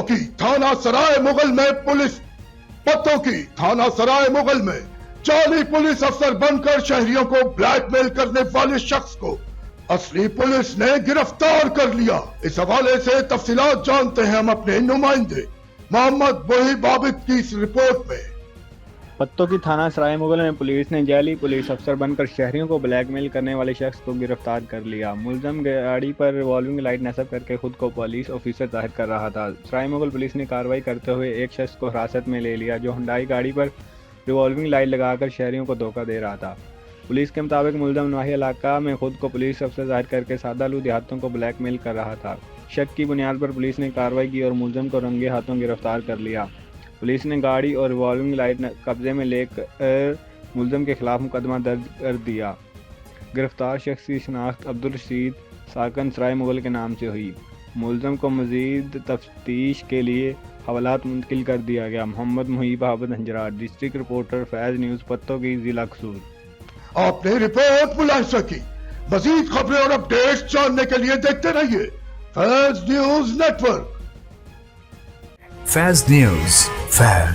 की थाना सराय मुगल में पुलिस पत्तों की थाना सराय मुगल में जाली पुलिस अफसर बनकर शहरियों को ब्लैकमेल करने वाले शख्स को असली पुलिस ने गिरफ्तार कर लिया। इस हवाले से तफसीलात जानते हैं हम अपने नुमाइंदे मोहम्मद वहीब आबिद की इस रिपोर्ट में। पत्तों की थाना सराय मुगल में पुलिस ने जाली पुलिस अफसर बनकर शहरियों को ब्लैकमेल करने वाले शख्स को गिरफ्तार कर लिया। मुलजम गाड़ी पर रिवॉल्विंग लाइट नस्ब करके खुद को पुलिस ऑफिसर जाहिर कर रहा था। सराय मुगल पुलिस ने कार्रवाई करते हुए एक शख्स को हिरासत में ले लिया जो हुंडई गाड़ी पर रिवॉल्विंग लाइट लगाकर शहरियों को धोखा दे रहा था। पुलिस के मुताबिक मुलजम नवाही इलाका में खुद को पुलिस अफसर जाहिर करके सादालू देहातों को ब्लैकमेल कर रहा था। शक की बुनियाद पर पुलिस ने कार्रवाई की और मुलजम को रंगे हाथों गिरफ्तार कर लिया। पुलिस ने गाड़ी और रिवॉल्विंग लाइट कब्जे में लेकर मुलजम के खिलाफ मुकदमा दर्ज कर दिया। गिरफ्तार शख्स की शनाख्त अब्दुल रशीद साकन सराय मुगल के नाम से हुई। मुलजम को मजीद तफ्तीश के लिए हवालात मुंतकिल कर दिया गया। मोहम्मद वहीब आबिद हंजराट, डिस्ट्रिक्ट रिपोर्टर फैज न्यूज़, पत्तों की जिला कसूर। आपने रिपोर्ट मुलाहिजा की। मजीद खबरें और अपडेट्स जानने के लिए देखते रहिए Faiz news network. Faz News. Faz.